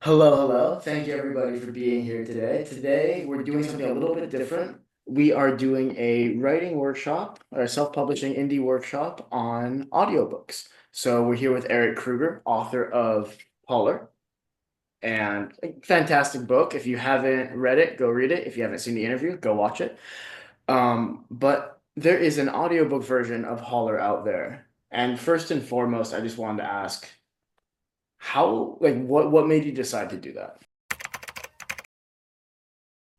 Hello, hello. Thank you everybody for being here today. Today we're doing something a little bit different. We are doing a writing workshop or a self-publishing indie workshop on audiobooks. So we're here with Eric Kruger, author of Holler, and a fantastic book. If you haven't read it, go read it. If you haven't seen the interview, go watch it. But there is an audiobook version of Holler out there. And first and foremost, I just wanted to ask what made you decide to do that?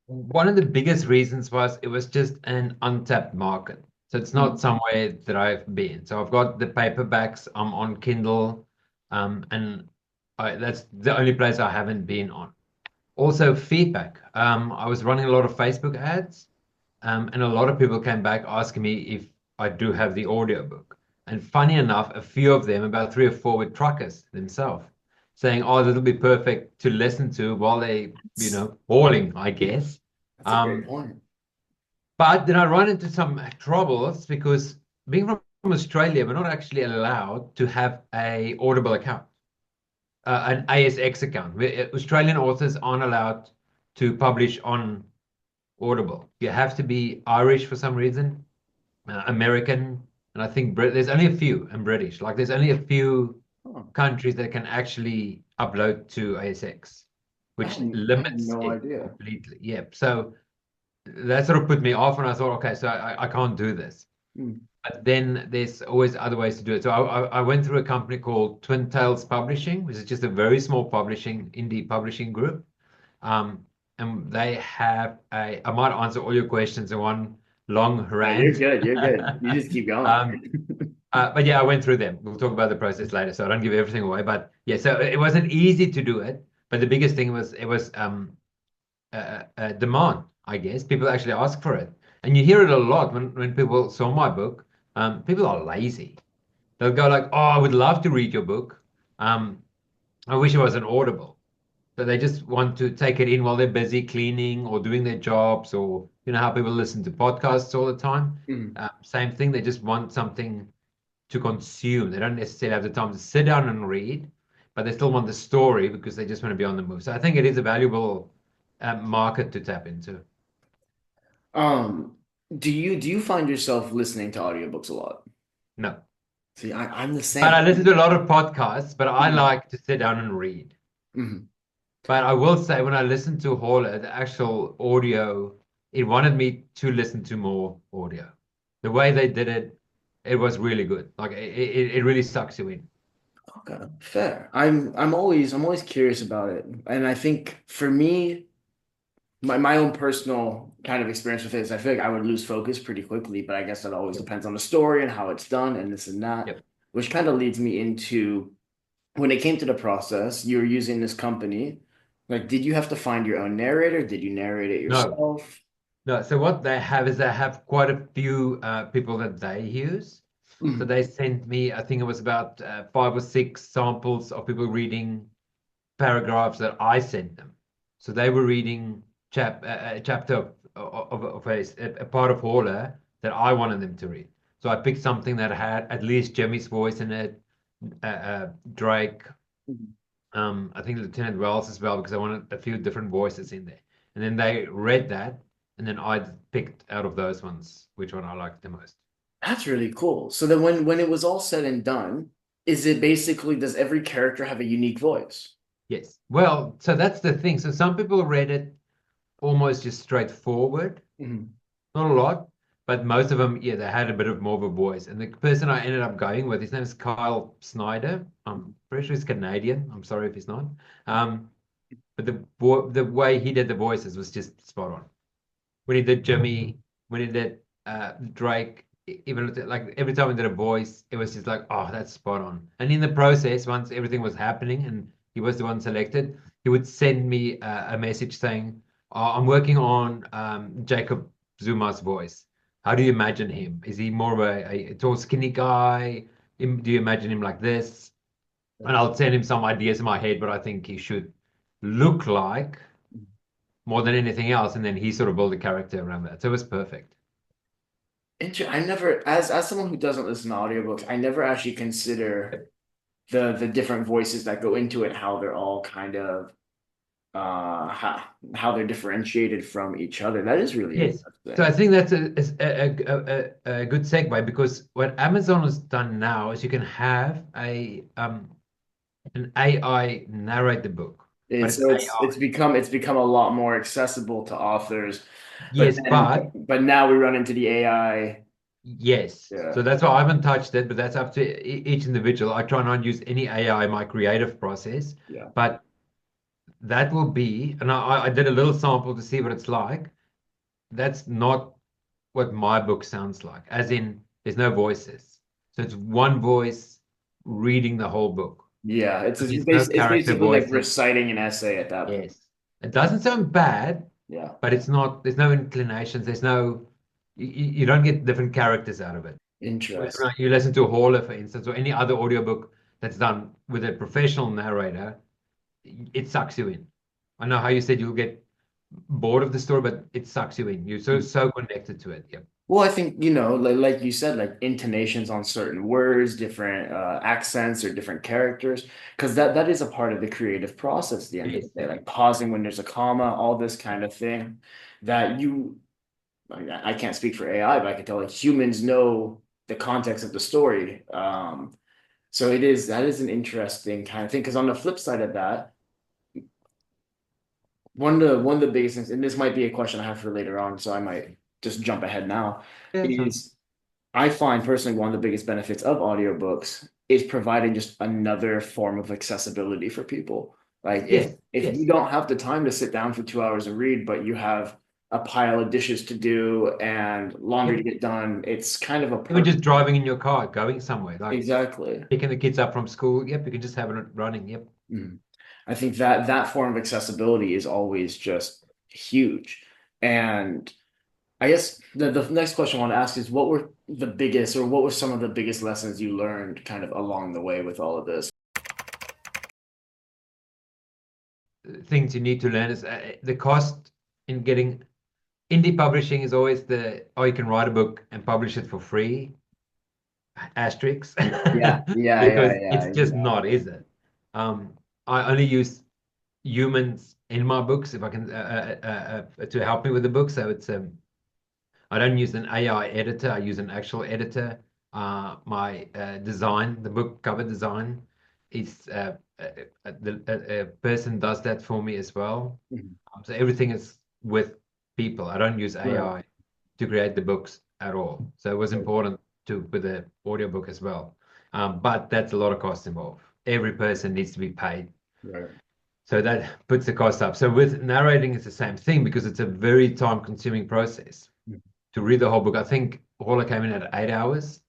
One of the biggest reasons was it was just an untapped market. So it's not somewhere that I've been. So I've got the paperbacks, I'm on Kindle, and that's the only place I haven't been on. Also, feedback. I was running a lot of Facebook ads, and a lot of people came back asking me if I do have the audiobook. And funny enough, a few of them, about three or four, were truckers themselves, saying, "Oh, that'll be perfect to listen to while they, hauling, I guess." That's a great Um, point. but then I run into some troubles because being from Australia, we're not actually allowed to have a Audible account, an ASX account. Australian authors aren't allowed to publish on Audible. You have to be Irish for some reason, American, and I think there's only a few, and British. Like there's only a few Oh, countries that can actually upload to ASX, which I had limits no it idea. completely. Yep. So that sort of put me off, and I thought, okay, so I can't do this. Mm. But then there's always other ways to do it. So I went through a company called Twin Tails Publishing, which is just a very small indie publishing group. Um, and they have I might answer all your questions in one long No, you're rant. good. You're good. You just keep going. Um, but yeah, I went through them. We'll talk about the process later, so I don't give everything away. But yeah, so it wasn't easy to do it. But the biggest thing was it was demand, I guess. People actually ask for it. And you hear it a lot when people saw my book. People are lazy. They'll go like, "Oh, I would love to read your book. Um, I wish it was an Audible." So they just want to take it in while they're busy cleaning or doing their jobs, or you know how people listen to podcasts all the time. Mm. Same thing. They just want something to consume. They don't necessarily have the time to sit down and read, but they still want the story because they just want to be on the move. So I think it is a valuable market to tap into. Um, do you find yourself listening to audiobooks a lot? No. See, I'm the But same. I listen to a lot of podcasts, but I Mhm. like to sit down and read. Mhm. But I will say, when I listened to Hauler, the actual audio, it wanted me to listen to more audio. The way they did it, it was really good. Like it really sucks you in. Okay, fair. I'm always curious about it, and I think for me, my own personal kind of experience with it is I feel like I would lose focus pretty quickly, but I guess that always Yep. depends on the story and how it's done and this and that, Yep. which kind of leads me into when it came to the process, you were using this company. Like, did you have to find your own narrator? Did you narrate it No, yourself? no. So what they have is they have quite a few people that they use. So Mhm. they sent me, I think it was about five or six samples of people reading paragraphs that I sent them. So they were reading a chapter of a part of Horler that I wanted them to read. So I picked something that had at least Jimmy's voice in it, Drake, Mhm. I think Lieutenant Wells as well, because I wanted a few different voices in there. And then they read that, and then I picked out of those ones which one I liked the most. That's really cool. So then when it was all said and done, is it basically does every character have a unique voice? Yes. Well, so that's the thing. So some people read it almost just straightforward, Mhm. not a lot, but most of them, yeah, they had a bit of more of a voice. And the person I ended up going with, his name is Kyle Snyder. I'm pretty sure he's Canadian. I'm sorry if he's not. Um, but the way he did the voices was just spot on. When he did Jimmy, when he did Drake, even like every time he did a voice, it was just like, oh, that's spot on. And in the process, once everything was happening and he was the one selected, he would send me a message saying, oh, I'm working on Jacob Zuma's voice. How do you imagine him? Is he more of a tall, skinny guy? Do you imagine him like this? And I'll send him some ideas in my head, but I think he should look like more than anything else, and then he sort of built a character around that. So it was perfect. I never, as someone who doesn't listen to audiobooks, I never actually consider the different voices that go into it, how they're all kind of. how they're differentiated from each other. That is really Yes. So I interesting. think that's a good segue, because what Amazon has done now is you can have an AI narrate the book, but It's it's so AI. it's become a lot more accessible to authors, but Yes, then but but now we run into the AI. yes. So Yeah, that's why I haven't touched it, but that's up to each individual. I try not use any AI in my creative process, yeah, but that will be, and I did a little sample to see what it's like. That's not what my book sounds like, as in there's no voices. So it's one voice reading the whole book. yeah. So there's no It's character basically like voices. reciting an essay at that point. Yes. It doesn't sound bad, Yeah, but it's not, there's no inclinations, there's no, you don't get different characters out of it. Whereas interesting. when you listen to Hauler, for instance, or any other audiobook that's done with a professional narrator, it sucks you in. I know how you said you'll get bored of the story, but it sucks you in. You're so connected to it. Yep. Well, I think, like you said, like intonations on certain words, different accents or different characters, because that is a part of the creative process at the end of Yes, the day, yep. like pausing when there's a comma, all this kind of thing that I can't speak for AI, but I can tell like humans know the context of the story. So that is an interesting kind of thing, because on the flip side of that, one of the biggest things, and this might be a question I have for later on, so I might just jump ahead now, Yeah, that's fine. is I find personally one of the biggest benefits of audiobooks is providing just another form of accessibility for people. Like Yes, if you yes. don't have the time to sit down for 2 hours and read, but you have a pile of dishes to do and laundry to Yep. get done, it's kind of a Even perfect. just driving in your car, going somewhere, like Exactly. picking the kids up from school. Yep, you can just have it running. Yep. Mhm. I think that form of accessibility is always just huge. And I guess the next question I want to ask is what were some of the biggest lessons you learned kind of along the way with all of this? Things you need to learn is the cost in getting indie publishing is always oh, you can write a book and publish it for free, asterisks, Yeah, yeah, yeah, because yeah, it's just exactly. not, is it? Um, I only use humans in my books if I can to help me with the book. So it's I don't use an AI editor. I use an actual editor. My design, the book cover design, is a person does that for me as well. Mhm. So everything is with people. I don't use Right, AI to create the books at all. So it was right, important to with the audiobook as well. But that's a lot of cost involved. Every person needs to be paid. right. So that puts the cost up. So with narrating, it's the same thing because it's a very time-consuming process Mhm. to read the whole book. I think Horler came in at 8 hours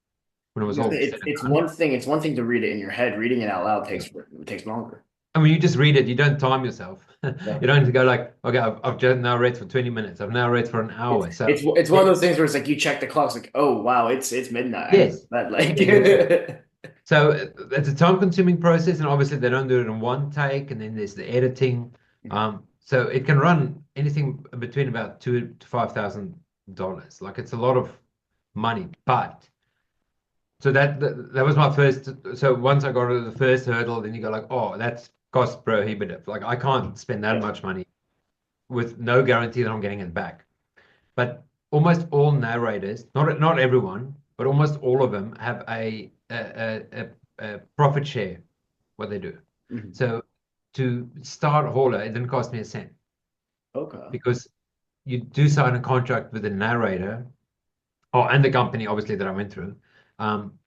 when it was all said and It's done. it's one thing to read it in your head. Reading it out loud Yeah. takes longer. And when you just read it, you don't time yourself. Yeah. You don't go like, okay, I've just now read for 20 minutes. I've now read for an hour. So It's one of it, those things where it's like you check the clock, it's like, oh wow, it's midnight. I need yes, that like exactly. So it's a time-consuming process, and obviously they don't do it in one take, and then there's the editing. So it can run anything between about $2,000 to $5,000. Like it's a lot of money, but so that was my first. So once I got over the first hurdle, then you go like, oh, that's cost prohibitive. Like I can't spend that Yeah. much money with no guarantee that I'm getting it back. But almost all narrators, not everyone, but almost all of them have a profit share what they do. Mhm. So to start Hauler, it didn't cost me a cent Okay. because you do sign a contract with the narrator, oh, and the company obviously that I went through. Um,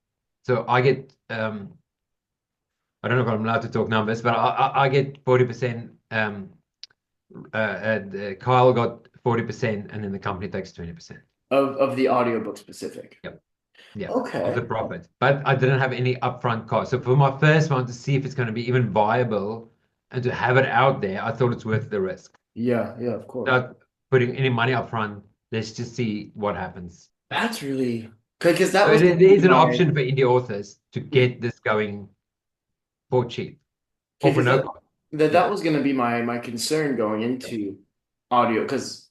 so I get I don't know if I'm allowed to talk numbers, but I get 40%. Kyle got 40%, and then the company takes 20%. Of the audiobook specific. Yep. Yeah, of the Okay. profit. But I didn't have any upfront cost. So for my first one to see if it's going to be even viable and to have it out there, I thought it's worth the risk. Yeah, yeah, of course. Not putting any money upfront. Let's just see what happens. That's really because that So was there gonna be is an my option for indie authors to get this going for cheap or for because no cost. that Yeah. was gonna be my concern going Yep. into audio because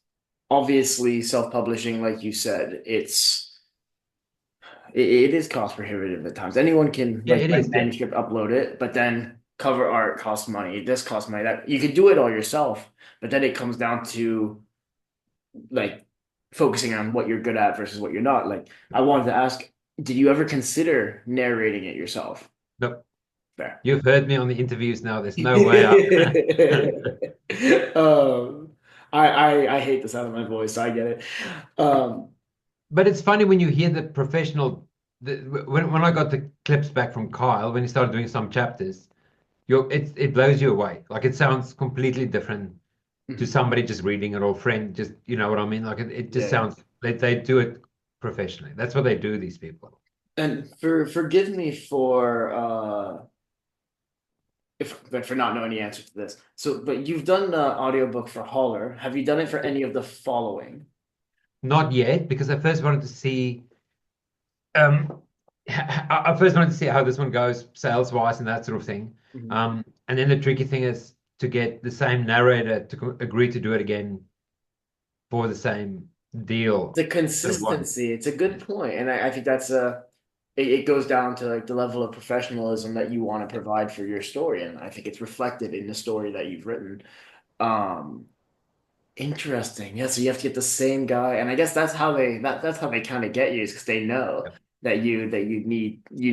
obviously self-publishing, like you said, it is cost prohibitive at times. Anyone can Yeah, like it write a is. Yep. manuscript, upload it, but then cover art costs money, this costs money, that you could do it all yourself, but then it comes down to like focusing on what you're good at versus what you're not. Like I wanted to ask, did you ever consider narrating it yourself? Nope. Fair. You've heard me on the interviews now. There's no way out. um, I hate the sound of my voice, so I get it. Um, But it's funny when you hear the professional. When I got the clips back from Kyle when he started doing some chapters, it blows you away. Like it sounds completely different to mhm. somebody just reading it or friend. Just you know what I mean? Like it just Yeah. sounds they do it professionally. That's what they do. These people. And forgive me for if but for not knowing the answer to this. So, but you've done the audiobook for Holler. Have you done it for any of the following? Not yet, because I first wanted to see. Um, I first wanted to see how this one goes sales wise and that sort of thing. Mhm. And then the tricky thing is to get the same narrator to agree to do it again for the same deal The that one. consistency, it's a good Yeah, point, and I think that's it goes down to like the level of professionalism that you want to yeah, provide for your story, and I think it's reflected in the story that you've written. Um, Interesting. Yeah, so you have to get the same guy, and I guess that's how they kind of get you is because they know yeah, that you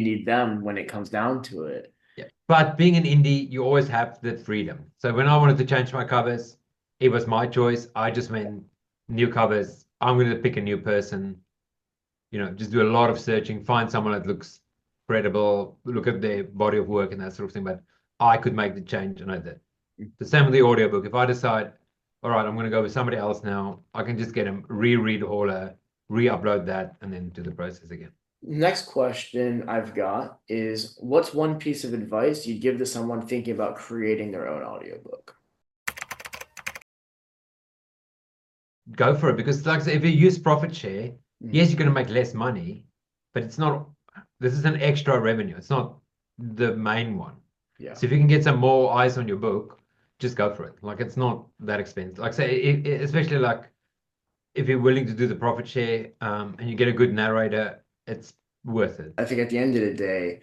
need them when it comes down to it. yeah. But being an indie, you always have the freedom. So when I wanted to change my covers, it was my choice. I just went new covers. I'm going to pick a new person. Just do a lot of searching, find someone that looks credible, look at their body of work and that sort of thing. But I could make the change, and I did. The same with the audiobook. If I decide, all right, I'm going to go with somebody else now, I can just get them reread all, re-upload that, and then do the process again. Next question I've got is what's one piece of advice you'd give to someone thinking about creating their own audiobook? Go for it because, like I say, if you use profit share, Mhm. yes, you're going to make less money, but it's not. This is an extra revenue. It's not the main one. Yeah. So if you can get some more eyes on your book, just go for it. Like it's not that expensive. Like say, especially like if you're willing to do the profit share, and you get a good narrator, it's worth it. I think at the end of the day,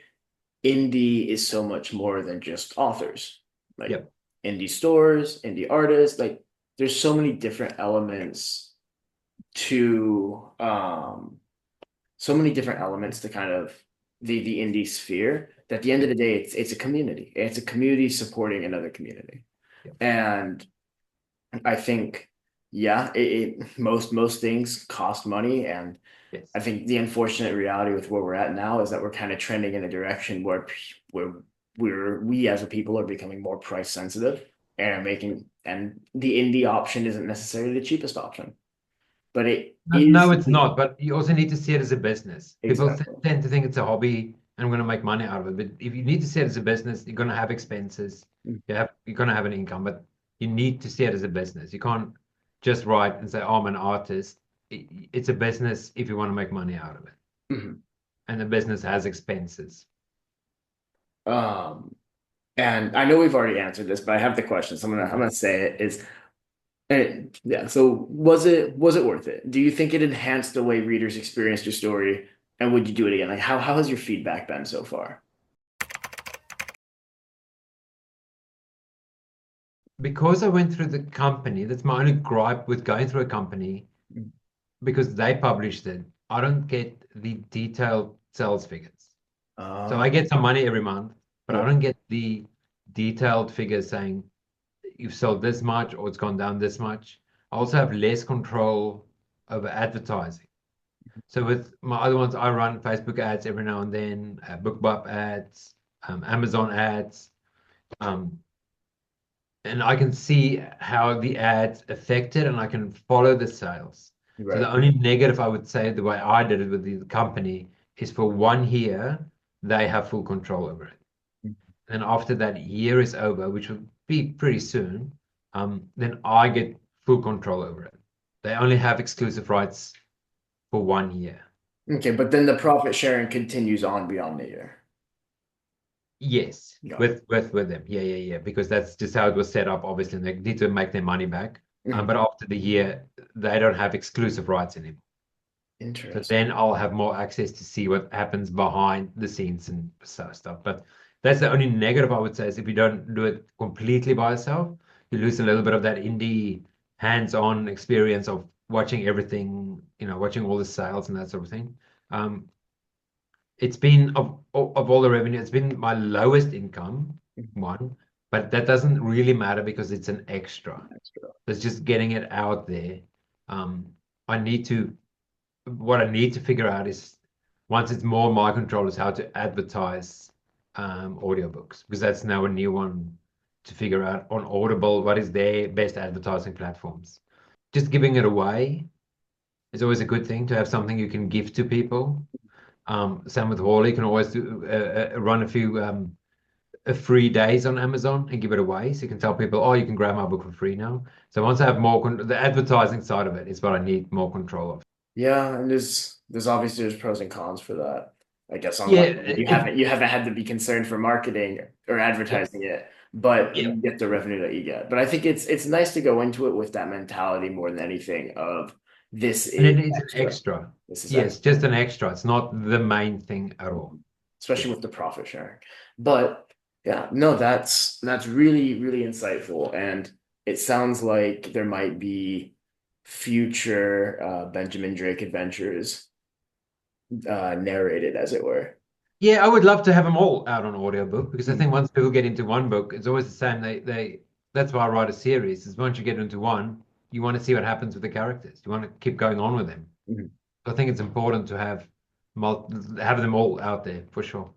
indie is so much more than just authors. Like Yep. indie stores, indie artists, like there's so many different elements to kind of the indie sphere that at the end of Yep. the day it's a community. It's a community supporting another community. Yep. And I think yeah, most things cost money and Yes. I think the unfortunate reality with where we're at now is that we're kind of trending in a direction where we as a people are becoming more price sensitive and making and the indie option isn't necessarily the cheapest option, but it No, no, is it's not. But you also need to see it as a business. People exactly. tend to think it's a hobby and I'm going to make money out of it. But if you need to see it as a business, you're going to have expenses. You're going to have an income, but you need to see it as a business. You can't just write and say, "Oh, I'm an artist." It's a business if you want to make money out of it, Mhm. and the business has expenses. Um, and I know we've already answered this, but I have the question, so I'm gonna say it is yeah. So was it worth it? Do you think it enhanced the way readers experienced your story, and would you do it again? Like how has your feedback been so far? Because I went through the company, that's my only gripe with going through a company because they published it. I don't get the detailed sales figures. So I Uh, get some money every month, but I yeah, don't get the detailed figures saying you've sold this much or it's gone down this much. I also have less control over advertising. So with my other ones, I run Facebook ads every now and then, BookBub ads, Amazon ads, um, and I can see how the ads affected and I can follow the sales. So right. the only negative I would say the way I did it with the company is for 1 year, they have full control over it. And after that year is over, which will be pretty soon, then I get full control over it. They only have exclusive rights for 1 year. Okay, but then the profit sharing continues on beyond the year. Yes, Got it. with them. Yeah, yeah, yeah. Because that's just how it was set up. Obviously, they need to make their money back. Mhm. But after the year, they don't have exclusive rights anymore. So Interesting. then I'll have more access to see what happens behind the scenes and stuff. But That's the only negative I would say is if you don't do it completely by yourself, you lose a little bit of that indie hands-on experience of watching everything, watching all the sales and that sort of thing. Um, it's been of all the revenue, it's been my lowest income one, but that doesn't really matter because it's an extra. Extra. It's just getting it out there. Um, I need to, what I need to figure out is once it's more my control is how to advertise audiobooks because that's now a new one to figure out on Audible. What is their best advertising platforms? Just giving it away is always a good thing to have something you can give to people. Same with Hawley, you can always run a few free days on Amazon and give it away. So you can tell people, oh, you can grab my book for free now. So once I have the advertising side of it is what I need more control of. Yeah, and there's obviously there's pros and cons for that. I guess on Yeah, one hand, you haven't had to be concerned for marketing or yeah, advertising it, but yeah. you get the revenue that you get. But I think it's nice to go into it with that mentality more than anything of this And is it is an extra. extra. This is Yes, extra, just an extra. It's not the main thing at all. especially Yes. with the profit sharing. But yeah, no, that's really, really insightful. And it sounds like there might be future Benjamin Drake adventures narrated, as it were. Yeah, I would love to have them all out on audiobook because I think once people get into one book, it's always the same. That's why I write a series, is once you get into one, you want to see what happens with the characters. You want to keep going on with them. Mhm. So I think it's important to have them all out there for sure.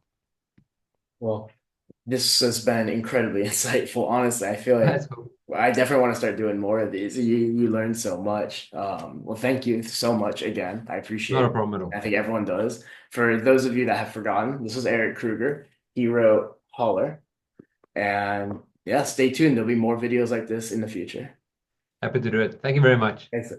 Well, this has been incredibly insightful. Honestly, I feel like That's cool. I definitely want to start doing more of these. You learn so much. Well, thank you so much again. I appreciate Not a it. problem at I all. think everyone does. For those of you that have forgotten, this was Eric Kruger. He wrote Holler. And yeah, stay tuned. There'll be more videos like this in the future. Happy to do it. Thank you very much. Thanks.